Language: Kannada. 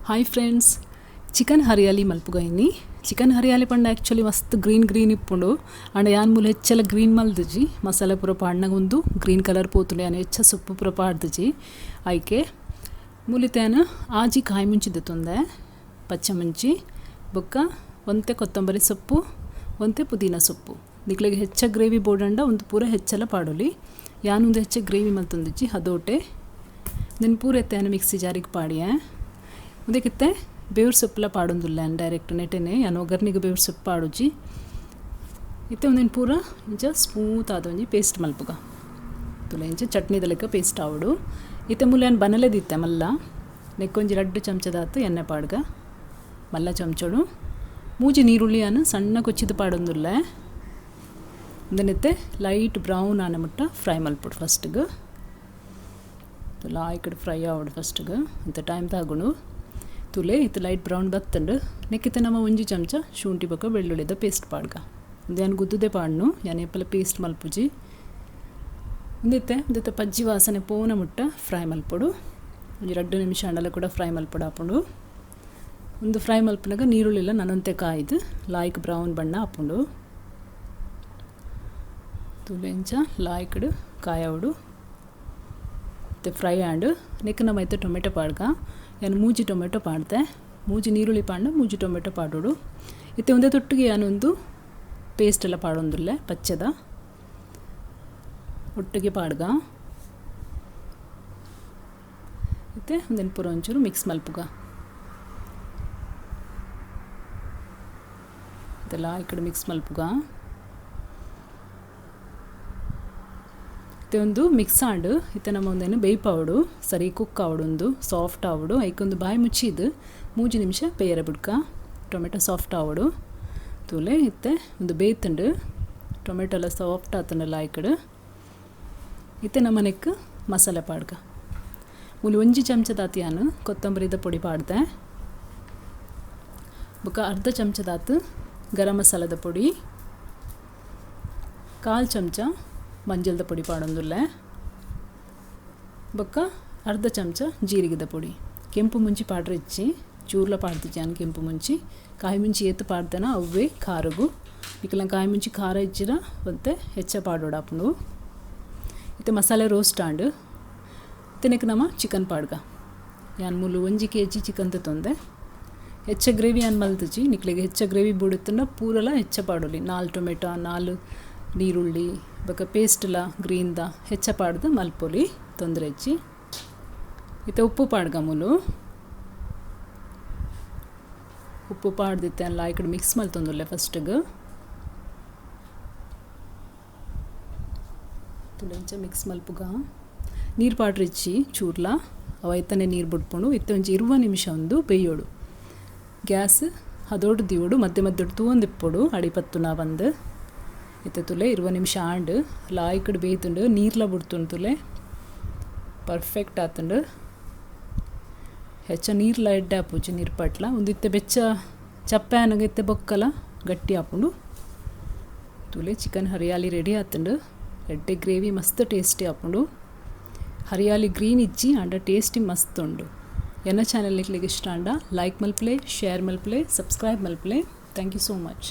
ಹಾಯ್ ಫ್ರೆಂಡ್ಸ್, ಚಿಕನ್ ಹರಿಯಾಲಿ ಮಲ್ಪುಗೈನಿ. ಚಿಕನ್ ಹರಿಯಾಲಿ ಪಂಡ ಆ್ಯಕ್ಚುಲಿ ಮಸ್ತ್ ಗ್ರೀನ್ ಇಪ್ಪುಂಡು. ಅಂಡ್ ಯಾನ್ ಮೂಲ ಹೆಚ್ಚೆಲ್ಲ ಗ್ರೀನ್ ಮಲ್ದಿಜಿ ಮಸಾಲೆ ಪೂರ ಪಾಡ್ನಾಗೊಂದು ಗ್ರೀನ್ ಕಲರ್ ಪೋತುಂಡು. ಯಾನು ಹೆಚ್ಚ ಸೊಪ್ಪು ಪೂರ ಪಾಡ್ದಿಜಿ ಐಕೆ ಮೂಲಿತೇನು ಆಜಿ ಕಾಯಿ ಮುಂಚಿದ್ದು ತೊಂದೆ ಪಚ್ಚಮಂಚಿ ಬೊಕ್ಕ ಒಂತೆ ಕೊತ್ತಂಬರಿ ಸೊಪ್ಪು ಒಂತೆ ಪುದೀನ ಸೊಪ್ಪು ನಿಕ್ಲಿಗೆ ಹೆಚ್ಚ ಗ್ರೇವಿ ಬೋಡಂಡ ಒಂದು ಪೂರ ಹೆಚ್ಚೆಲ್ಲ ಪಾಡೋಲಿ. ಯಾನೊಂದು ಹೆಚ್ಚ ಗ್ರೇವಿ ಮಲ್ತೊಂದಿಜ್ಜಿ ಅದೋಟೆ ನಿನ್ನ ಪೂರ ಎತ್ತೇನು ಮಿಕ್ಸಿ ಜಾರಿಗೆ ಪಾಡಿಯ ಉದಕ್ಕಿತ್ತೆ ಬೇವ್ರ ಸೊಪ್ಪೆಲ್ಲ ಪಾಡೊಂದಿಲ್ಲ ಡೈರೆಕ್ಟ್ ನೆಟೆನೆ ಯಾನು ಒಗ್ಗರ್ನಿಗೆ ಬೇವ್ರ ಸೊಪ್ಪು ಪಾಡುಜಿ ಇತ್ತೆ ಒಂದಿನ ಪೂರ ಇಂಚ ಸ್ಮೂತ್ ಆದೊಂಜಿ ಪೇಸ್ಟ್ ಮಲ್ಪುಗ ತುಲ ಇಂಚ ಚಟ್ನಿದ ಲೆಕ್ಕ ಪೇಸ್ಟ್ ಆವಡು. ಇತ್ತೆ ಮುಲ್ಲ ಏನು ಬನಲೆದಿತ್ತೆ ಮಲ್ಲ ನೆಕ್ಕೊಂಜಿ 2 ಚಮಚದಾತು ಎಣ್ಣೆ ಪಾಡ್ಗ ಮಲ್ಲ ಚಮಚೋಡು ಮೂಜಿ ನೀರುಳ್ಳಿ ಅನ್ನು ಸಣ್ಣ ಕೊಚ್ಚಿದ ಪಾಡೊಂದಿಲ್ಲ. ಇದನ್ನೆತ್ತೆ ಲೈಟ್ ಬ್ರೌನ್ ಆನ ಮುಟ್ಟ ಫ್ರೈ ಮಲ್ಪುಡು ಫಸ್ಟ್ಗೆ ತುಲ ಈ ಕಡೆ ಫ್ರೈ ಆವಡು ಫಸ್ಟ್ಗೆ ಇಂಥ ಟೈಮ್ ತಾಗುಣು ತುಲೆ ಇತ್ತು ಲೈಟ್ ಬ್ರೌನ್ ಬತ್ತಂಡು ನೆಕ್ಕಿತ್ತೆ ನಮ್ಮ ಒಂಜಿ ಚಮಚ ಶುಂಠಿ ಬೊಕ್ಕ ಬೆಳ್ಳುಳ್ಳಿದ ಪೇಸ್ಟ್ ಪಾಡ್ಗ ಇದೇನು ಗುದ್ದುದೆ ಪಾಡ್ನು ಯಾನು ಎಪ್ಪಲ ಪೇಸ್ಟ್ ಮಲ್ಪುಜಿ ಒಂದಿತ್ತೆ ಪಜ್ಜಿ ವಾಸನೆ ಪೋನ ಮುಟ್ಟ ಫ್ರೈ ಮಲ್ಪೊಡು ಒಂದು 2 ನಿಮಿಷ ಅಂಡಲ ಕೂಡ ಫ್ರೈ ಮಲ್ಪೊಡು ಹಾಪುಂಡು. ಒಂದು ಫ್ರೈ ಮಲ್ಪನಾಗ ನೀರುಳ್ಳಿಲ್ಲ ನನ್ನಂತೆ ಕಾಯ್ದು ಲಾಯ್ಕ್ ಬ್ರೌನ್ ಬಣ್ಣ ಹಾಪುಂಡು ತುಲೆಂಚ ಲಾಯ್ಕಡು ಕಾಯವಡು ಮತ್ತು ಫ್ರೈ ಆಂಡು ನೆಕ್ ನಮ್ಮೈತೆ ಟೊಮೆಟೊ ಪಾಡ್ಗ ಯಾನು ಮೂಜಿ ಟೊಮೆಟೊ ಪಾಡ್ದೆ ಮೂಜಿ ನೀರುಳ್ಳಿ ಪಾಂಡ ಮೂಜಿ ಟೊಮೆಟೊ ಪಾಡೋಡು ಇತ್ತೆ ಒಂದೇ ತೊಟ್ಟಿಗೆ ಯಾನೊಂದು ಪೇಸ್ಟ್ ಎಲ್ಲ ಪಾಡೊಂದಿಲ್ಲ ಪಚ್ಚದ ಒಟ್ಟಿಗೆ ಪಾಡ್ಗ ಮತ್ತು ಒಂದೇನು ಪೂರ ಒಂಚೂರು ಮಿಕ್ಸ್ ಮಲ್ಪುಗ ಇದೆಲ್ಲ ಈ ಕಡೆ ಮಿಕ್ಸ್ ಮಲ್ಪುಗ ಇತ್ತೆ ಒಂದು ಮಿಕ್ಸ್ ಆಂಡು ಇತ್ತೆ ನಮ್ಮ ಒಂದೇನು ಬೇಯ್ಪಾವಡು ಸರಿ ಕುಕ್ ಆವಡು ಒಂದು ಸಾಫ್ಟ್ ಆವಡು ಐಕೊಂದು ಬಾಯಿ ಮುಚ್ಚಿದ್ದು 3 ನಿಮಿಷ ಬೇಯರ ಬಿಡ್ಕ ಟೊಮೆಟೊ ಸಾಫ್ಟ್ ಆವಡು ತೂಲೆ ಇತ್ತೆ ಒಂದು ಬೇಯ್ತಂಡು ಟೊಮೆಟೊ ಎಲ್ಲ ಸಾಫ್ಟ್ ಆತನಲ್ಲ ಈ ಕಡೆ ಇತ್ತೆ ನಮ್ಮ ನೆಕ್ ಮಸಾಲೆ ಪಾಡ್ಗ ಮೂಲಿ 1 ಚಮಚದಾತು ಯಾನು ಕೊತ್ತಂಬರಿದ ಪುಡಿ ಪಾಡ್ದೆ ಬೊಕ್ಕ ಅರ್ಧ ಚಮಚದಾತು ಗರಂ ಮಸಾಲದ ಪುಡಿ 1/4 ಚಮಚ ಮಂಜಲ್ದ ಪುಡಿ ಪಾಡೊಂದಿಲ್ಲ ಬೊಕ್ಕ ಅರ್ಧ ಚಮಚ ಜೀರಿಗೆದ ಪುಡಿ ಕೆಂಪು ಮುಂಚಿ ಪಾಡ್ರೆ ಇಚ್ಚಿ ಚೂರ್ಲ ಪಾಡ್ತಿಚ್ಚಿ ನಾನು ಕೆಂಪು ಮುಂಚಿ ಕಾಯಿ ಮುಂಚಿ ಏತು ಪಾಡ್ದೇನ ಅವೇ ಖಾರಗು ಇಕ್ಕಲ ಕಾಯಿ ಮುಂಚಿ ಖಾರ ಇಚ್ಚಿರ ಮತ್ತೆ ಹೆಚ್ಚ ಪಾಡೋಡಾಪುಂಡು ಇತ್ತೆ ಮಸಾಲೆ ರೋಸ್ಟ್ ಆಂಡು ಇತ್ತನೆಕ್ ನಮ್ಮ ಚಿಕನ್ ಪಾಡ್ಗ ಯಾನು ಮೂಲು 1 kg ಚಿಕನ್ ತೊಂದೆ ಹೆಚ್ಚ ಗ್ರೇವಿ ಯಾನು ಮಲ್ತಿಚ್ಚಿ ನಿಕ್ಲಿಗೆ ಹೆಚ್ಚ ಗ್ರೇವಿ ಬುಡುತ್ತಂಡ ಪೂರಲ ಹೆಚ್ಚ ಪಾಡೋಲಿ 4 ಟೊಮೆಟೊ 4 ನೀರುಳ್ಳಿ ಬೊಕ್ಕ ಪೇಸ್ಟ್ಲ ಗ್ರೀನ್ದ ಹೆಚ್ಚ ಪಾಡ್ದು ಮಲ್ಪೊಲಿ ತೊಂದರೆ ಹೆಚ್ಚಿ ಇತ್ತೆ ಉಪ್ಪು ಪಾಡ್ಗ ಮೂಲು ಉಪ್ಪು ಪಾಡ್ದಿತ್ತೆ ಅಲ್ಲ ಈ ಕಡೆ ಮಿಕ್ಸ್ ಮಲ್ತೊಂದಿಲ್ಲ ಫಸ್ಟಿಗೆ ತುಳೆಂಚ ಮಿಕ್ಸ್ ಮಲ್ಪುಗ ನೀರು ಪಾಡ್ರಿಚ್ಚಿ ಚೂರ್ಲ ಅವೈತನೇ ನೀರು ಬಿಡ್ಕೊಂಡು ಇತ್ತೆ ಒಂಚಿ 20 ನಿಮಿಷ ಒಂದು ಬೇಯೋಡು ಗ್ಯಾಸ್ ಅದೋಡು ದಿವೋಡು ಮಧ್ಯೆ ಮಧ್ಯೆ ತೂಂದಿಪ್ಪೊಡು ಅಡಿಪತ್ತು ನಾ ಬಂದು ಇತ್ತೆ ತುಲೆ 20 ನಿಮಿಷ ಆಂಡು ಲಾಯ್ಕಡು ಬೇಯ್ತುಂಡು ನೀರ್ಲ ಬಿಡ್ತುಂಡು ತುಲೆ ಪರ್ಫೆಕ್ಟ್ ಆತುಂಡು ಹೆಚ್ಚ ನೀರ್ಲ ಎಡ್ಡೆ ಹಾಪುಜಿ ನೀರು ಪಟ್ಲ ಒಂದಿತ್ತೆ ಬೆಚ್ಚ ಚಪ್ಪೆ ಅನ್ನಗೆ ಇತ್ತೆ ಬೊಕ್ಕಲ ಗಟ್ಟಿ ಹಾಪುಂಡು ತುಲೆ ಚಿಕನ್ ಹರಿಯಾಲಿ ರೆಡಿ ಆತುಂಡು. ಎಡ್ಡೆ ಗ್ರೇವಿ ಮಸ್ತ್ ಟೇಸ್ಟಿ ಹಾಪುಂಡು ಹರಿಯಾಲಿ ಗ್ರೀನ್ ಇಜ್ಜಿ ಅಂಡ ಟೇಸ್ಟಿ ಮಸ್ತ್ ಉಂಡು. ಎನ್ನ ಚಾನಲ್ ಇಷ್ಟ ಅಂಡ ಲೈಕ್ ಮಲ್ಪಲೆ ಶೇರ್ ಮಲ್ಪಲೆ ಸಬ್ಸ್ಕ್ರೈಬ್ ಮಲ್ಪಲೆ. Thank you so much.